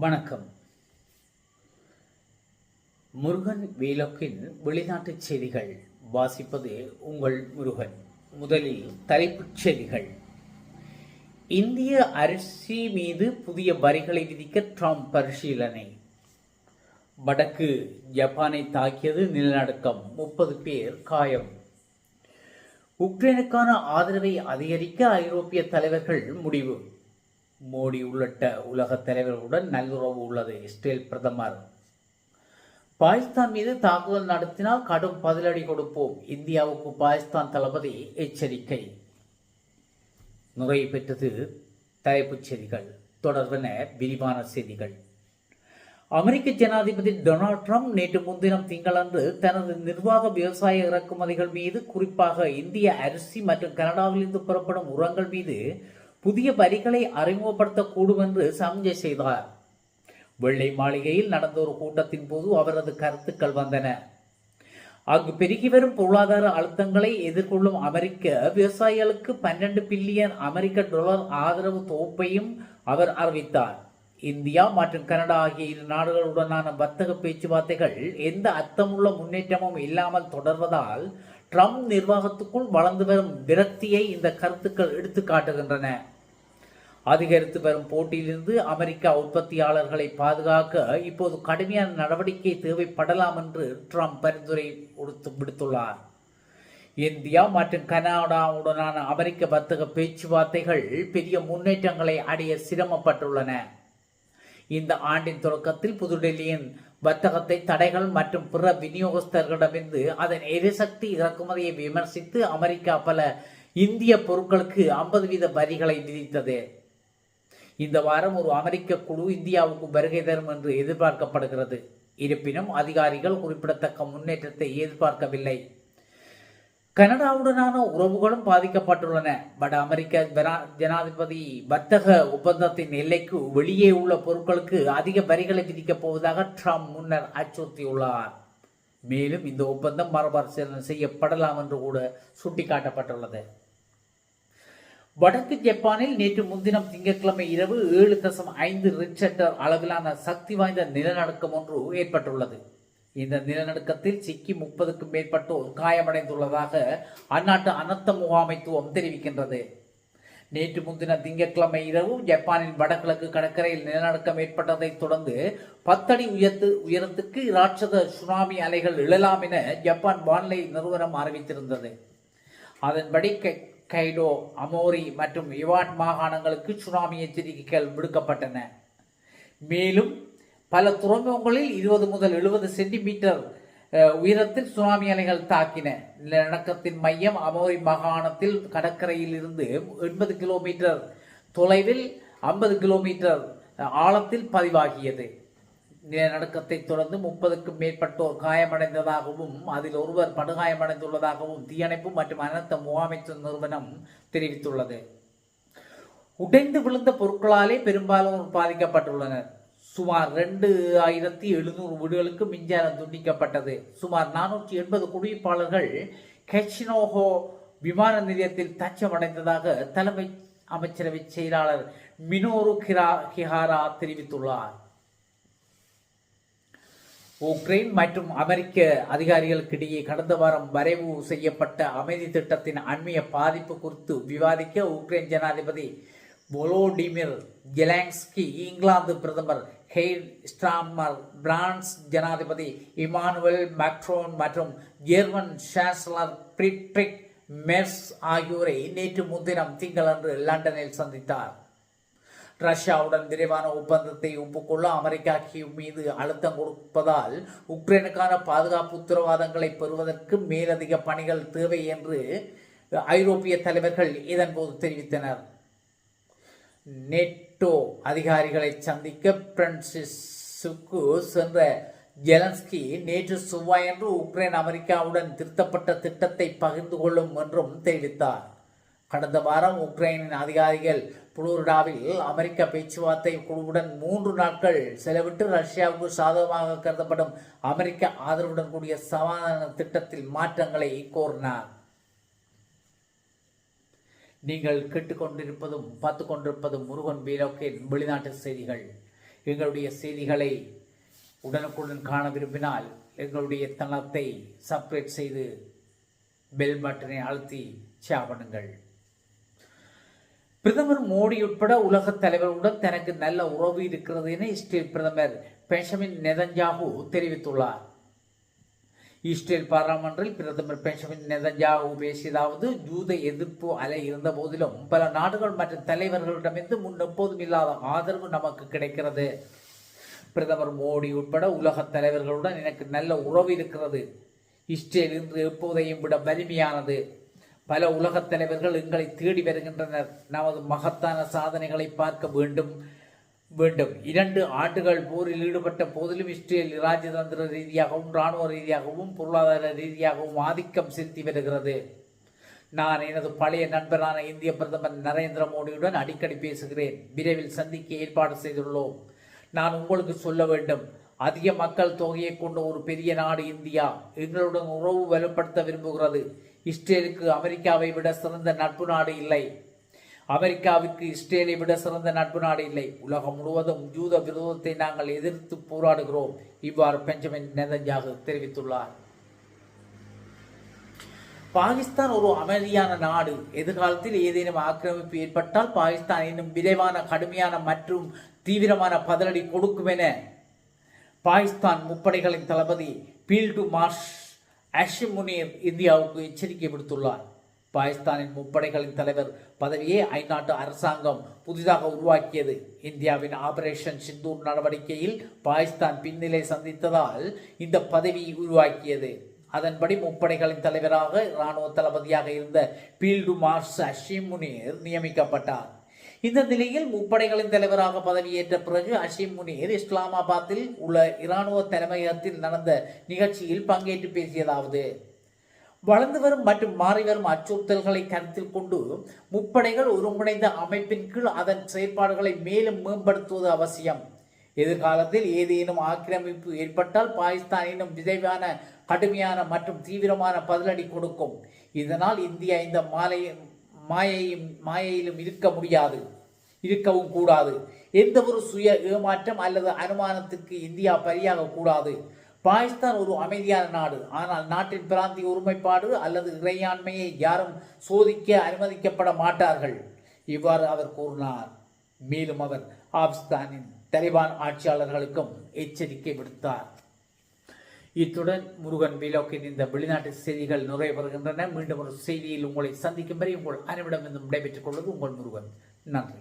வணக்கம். முருகன் வீலோக்கின் வெளிநாட்டு செய்திகள் வாசிப்பது உங்கள் முருகன். முதலில் தலைப்புச் செய்திகள். இந்திய அரிசி மீது புதிய வரிகளை விதிக்க ட்ரம்ப் பரிசீலனை. வடக்கு ஜப்பானை தாக்கியது நிலநடுக்கம், 30 பேர் காயம். உக்ரைனுக்கான ஆதரவை அதிகரிக்க ஐரோப்பிய தலைவர்கள் முடிவு. மோடி உள்ளிட்ட உலக தலைவர்களுடன் நல்லுறவு உள்ளது இஸ்ரேல் பிரதமர். பாகிஸ்தான் மீது தாக்குதல் நடத்தினால் கடும் பதிலடி கொடுப்போம், இந்தியாவுக்கு பாகிஸ்தான் தளபதி எச்சரிக்கை. நிறைவு பெற்றது தலைப்புச் செய்திகள். தொடர்பான விரிவான செய்திகள். அமெரிக்க ஜனாதிபதி டொனால்ட் ட்ரம்ப் நேற்று முன்தினம் திங்களன்று தனது நிர்வாக விவசாய இறக்குமதிகள் மீது, குறிப்பாக இந்திய அரிசி மற்றும் கனடாவிலிருந்து புறப்படும் உரங்கள் மீது புதிய வரிகளை அறிமுகப்படுத்தக்கூடும் என்று சமிஞ்சை செய்தார். வெள்ளை மாளிகையில் நடந்த ஒரு கூட்டத்தின் போது அவரது கருத்துக்கள் வந்தன. அங்கு பெருகி வரும் பொருளாதார அழுத்தங்களை எதிர்கொள்ளும் அமெரிக்க விவசாயிகளுக்கு 12 பில்லியன் அமெரிக்க டாலர் ஆதரவு தொகுப்பையும் அவர் அறிவித்தார். இந்தியா மற்றும் கனடா ஆகிய இரு நாடுகளுடனான வர்த்தக பேச்சுவார்த்தைகள் எந்த அர்த்தமுள்ள முன்னேற்றமும் இல்லாமல் தொடர்வதால் ட்ரம்ப் நிர்வாகத்துக்குள் வளர்ந்து வரும் விரக்தியை இந்த கருத்துக்கள் எடுத்து காட்டுகின்றன. அதிகரித்து வரும் போட்டியிலிருந்து அமெரிக்கா உற்பத்தியாளர்களை பாதுகாக்க இப்போது கடுமையான நடவடிக்கை தேவைப்படலாம் என்று ட்ரம்ப் பரிந்துரை விடுத்துள்ளார். இந்தியா மற்றும் கனடாவுடனான அமெரிக்க வர்த்தக பேச்சுவார்த்தைகள் பெரிய முன்னேற்றங்களை அடைய சிரமப்பட்டுள்ளன. இந்த ஆண்டின் தொடக்கத்தில் புதுடெல்லியின் வர்த்தகத்தை தடைகள் மற்றும் பிற விநியோகஸ்தர்களிடமிருந்து அதன் எரிசக்தி இறக்குமதியை விமர்சித்து அமெரிக்கா பல இந்திய பொருட்களுக்கு 50% வரிகளை விதித்தது. இந்த வாரம் ஒரு அமெரிக்க குழு இந்தியாவுக்கு வருகை தரும் என்று எதிர்பார்க்கப்படுகிறது. இருப்பினும் அதிகாரிகள் குறிப்பிடத்தக்க முன்னேற்றத்தை எதிர்பார்க்கவில்லை. கனடாவுடனான உறவுகளும் பாதிக்கப்பட்டுள்ளன. வட அமெரிக்க ஜனாதிபதி வர்த்தக ஒப்பந்தத்தின் எல்லைக்கு வெளியே உள்ள பொருட்களுக்கு அதிக வரிகளை விதிக்கப் போவதாக ட்ரம்ப் முன்னர் அச்சுறுத்தியுள்ளார். மேலும் இந்த ஒப்பந்தம் மறுபரிசீலனை செய்யப்படலாம் என்று கூட சுட்டிக்காட்டப்பட்டுள்ளது. வடக்கு ஜப்பானில் நேற்று முன்தினம் திங்கட்கிழமை இரவு 7.5 ரிக்டர் அளவிலான சக்தி வாய்ந்த நிலநடுக்கம் ஒன்று ஏற்பட்டுள்ளது. இந்த நிலநடுக்கத்தில் சிக்கி 30க்கும் மேற்பட்டோர் காயமடைந்துள்ளதாக அந்நாட்டு அனர்த்த முகாமைத்துவம் தெரிவிக்கின்றது. நேற்று முன்தின திங்கட்கிழமை இரவு ஜப்பானின் வடகிழக்கு கடற்கரையில் நிலநடுக்கம் ஏற்பட்டதை தொடர்ந்து 10 அடி உயரத்துக்கு ராட்சத சுனாமி அலைகள் எழலாம் என ஜப்பான் வானிலை நிறுவனம் அறிவித்திருந்தது. அதன்படி கைடோ, அமோரி மற்றும் இவான் மாகாணங்களுக்கு சுனாமி எச்சரிக்கைகள் விடுக்கப்பட்டன. மேலும் பல துறைமுகங்களில் 20 முதல் 70 சென்டிமீட்டர் உயரத்தில் சுனாமி அலைகள் தாக்கின. நிலநடுக்கத்தின் மையம் அமோரி மாகாணத்தில் கடற்கரையில் இருந்து 80 கிலோமீட்டர் தொலைவில் 50 கிலோமீட்டர் ஆழத்தில் பதிவாகியது. நிலநடுக்கத்தை தொடர்ந்து 30க்கும் மேற்பட்டோர் காயமடைந்ததாகவும் அதில் ஒருவர் படுகாயமடைந்துள்ளதாகவும் தீயணைப்பு மற்றும் அனர்த்த முகாமைத்துவ நிறுவனம் தெரிவித்துள்ளது. உடைந்து விழுந்த பொருட்களாலே பெரும்பாலும் பாதிக்கப்பட்டுள்ளனர். சுமார் 2700 வீடுகளுக்கு மின்சாரம் துண்டிக்கப்பட்டது. சுமார் 480 குடியிருப்பாளர்கள் கெச்சினோஹோ விமான நிலையத்தில் தஞ்சமடைந்ததாக தலைமை அமைச்சரவை செயலாளர் மினோரு கிஹாரா தெரிவித்துள்ளார். உக்ரைன் மற்றும் அமெரிக்க அதிகாரிகளுக்கிடையே கடந்த வாரம் வரைவு செய்யப்பட்ட அமைதி திட்டத்தின் அண்மைய பாதிப்பு குறித்து விவாதிக்க உக்ரைன் ஜனாதிபதி வோலோடிமிர் ஜெலன்ஸ்கி, இங்கிலாந்து பிரதமர் கெய்ர் ஸ்டார்மர், பிரான்ஸ் ஜனாதிபதி இமானுவேல் மேக்ரோன் மற்றும் ஜெர்மன் சான்சலர் ஃப்ரீட்ரிக் மெர்ஸ் ஆகியோரை நேற்று முன்தினம் திங்களன்று லண்டனில் சந்தித்தார். ரஷ்யாவுடன் விரைவான ஒப்பந்தத்தை ஒப்புக்கொள்ள அமெரிக்கா கீவ் மீது அழுத்தம் கொடுப்பதால் உக்ரைனுக்கான பாதுகாப்பு உத்தரவாதங்களை பெறுவதற்கு மேலதிக பணிகள் தேவை என்று ஐரோப்பிய தலைவர்கள் இதன்போது தெரிவித்தனர். நேட்டோ அதிகாரிகளை சந்திக்க பிரான்சிஸுக்கு சென்ற ஜெலன்ஸ்கி நேற்று செவ்வாயன்று உக்ரைன் அமெரிக்காவுடன் திருத்தப்பட்ட திட்டத்தை பகிர்ந்து கொள்ளும் என்றும் தெரிவித்தார். கடந்த வாரம் உக்ரைனின் அதிகாரிகள் புளோரிடாவில் அமெரிக்க பேச்சுவார்த்தை குழுவுடன் 3 நாட்கள் செலவிட்டு ரஷ்யாவுக்கு சாதகமாக கருதப்படும் அமெரிக்க ஆதரவுடன் கூடிய சமாதான திட்டத்தில் மாற்றங்களை கோரினார். நீங்கள் கேட்டுக்கொண்டிருப்பதும் பார்த்து கொண்டிருப்பதும் முருகன் வீரோக்கின் வெளிநாட்டு செய்திகள். எங்களுடைய செய்திகளை உடனுக்குடன் காண விரும்பினால் எங்களுடைய தளத்தை சப்ஸ்கிரைப் செய்து பெல் பட்டனை அழுத்தி ஷேர் பண்ணுங்கள். பிரதமர் மோடி உட்பட உலக தலைவர்களுடன் தனக்கு நல்ல உறவு இருக்கிறது என இஸ்ரேல் பிரதமர் பெஞ்சமின் நெதன்யாகு தெரிவித்துள்ளார். இஸ்ரேல் பாராளுமன்றில் பிரதமர் பெஞ்சமின் நெதன்யாகு பேசியதாவது, யூத எதிர்ப்பு அலை இருந்த போதிலும் பல நாடுகள் மற்றும் தலைவர்களிடமிருந்து முன் எப்போதும் இல்லாத ஆதரவு நமக்கு கிடைக்கிறது. பிரதமர் மோடி உட்பட உலக தலைவர்களுடன் எனக்கு நல்ல உறவு இருக்கிறது. இஸ்ரேல் இன்று எப்போதையும் விட வலிமையானது. பல உலகத் தலைவர்கள் எங்களை தேடி வருகின்றனர். நமது மகத்தான சாதனைகளை பார்க்க வேண்டும். 2 ஆண்டுகள் போரில் ஈடுபட்ட போதிலும் இஸ்ரேல் இராஜதந்திர ரீதியாகவும் இராணுவ ரீதியாகவும் பொருளாதார ரீதியாகவும் ஆதிக்கம் செலுத்தி வருகிறது. நான் எனது பழைய நண்பரான இந்திய பிரதமர் நரேந்திர மோடியுடன் அடிக்கடி பேசுகிறேன். விரைவில் சந்திக்க ஏற்பாடு செய்துள்ளோம். நான் உங்களுக்கு சொல்ல வேண்டும், அதிக மக்கள் தொகையை கொண்ட ஒரு பெரிய நாடு இந்தியா எங்களுடன் உறவு வலுப்படுத்த விரும்புகிறது. இஸ்ரேலுக்கு அமெரிக்காவை விட சிறந்த நட்பு நாடு இல்லை. அமெரிக்காவிற்கு இஸ்ரேலை விட சிறந்த நட்பு நாடு இல்லை. உலகம் முழுவதும் யூத விரோதத்தை நாங்கள் எதிர்த்து போராடுகிறோம். இவ்வாறு பெஞ்சமின் நெதன்யாகு தெரிவித்துள்ளார். பாகிஸ்தான் ஒரு அமைதியான நாடு. எதிர்காலத்தில் ஏதேனும் ஆக்கிரமிப்பு ஏற்பட்டால் பாகிஸ்தான் இன்னும் விரைவான, கடுமையான மற்றும் தீவிரமான பதிலடி கொடுக்கும் என பாகிஸ்தான் முப்படைகளின் தளபதி ஃபீல்டு மார்ஷல் அஷிம் முனீர் இந்தியாவுக்கு எச்சரிக்கை விடுத்துள்ளார். பாகிஸ்தானின் முப்படைகளின் தலைவர் பதவியை ஐநாட்டு அரசாங்கம் புதிதாக உருவாக்கியது. இந்தியாவின் ஆபரேஷன் சிந்தூர் நடவடிக்கையில் பாகிஸ்தான் பின்னிலை சந்தித்ததால் இந்த பதவி உருவாக்கியது. அதன்படி முப்படைகளின் தலைவராக இராணுவ தளபதியாக இருந்த ஃபீல்டு மார்ஷல் அஷிம் முனீர் நியமிக்கப்பட்டார். இந்த நிலையில் முப்படைகளின் தலைவராக பதவியேற்ற பிறகு அஷிம் முனீர் இஸ்லாமாபாத்தில் உள்ள இராணுவ தலைமையகத்தில் நடந்த நிகழ்ச்சியில் பங்கேற்று பேசியதாவது, வளர்ந்து வரும் மற்றும் மாறி வரும் அச்சுறுத்தல்களை கருத்தில் கொண்டு முப்படைகள் ஒருங்கிணைந்த அமைப்பின் கீழ் அதன் செயற்பாடுகளை மேலும் மேம்படுத்துவது அவசியம். எதிர்காலத்தில் ஏதேனும் ஆக்கிரமிப்பு ஏற்பட்டால் பாகிஸ்தான் இன்னும் விரைவான, கடுமையான மற்றும் தீவிரமான பதிலடி கொடுக்கும். இதனால் இந்தியா இந்த மாயையிலும் இருக்கவும் கூடாது. எந்த ஒரு சுய ஏமாற்றம் அல்லது அனுமானத்திற்கு இந்தியா பலியாக கூடாது. பாகிஸ்தான் ஒரு அமைதியான நாடு. ஆனால் நாட்டின் பிராந்திய ஒருமைப்பாடு அல்லது இறையாண்மையை யாரும் சோதிக்க அனுமதிக்கப்பட மாட்டார்கள். இவ்வாறு அவர் கூறினார். மேலும் அவர் ஆப்கானிஸ்தானின் தலிபான் ஆட்சியாளர்களுக்கும் எச்சரிக்கை விடுத்தார். இத்துடன் முருகன் வீலோக்கின் இந்த வெளிநாட்டு செய்திகள் நிறைவு பெறுகின்றன. மீண்டும் ஒரு செய்தியில் உங்களை சந்திக்கும் வரை உங்கள் அனைவரிடமிருந்தும் விடைபெற்றுக் கொள்வது உங்கள் முருகன். நன்றி.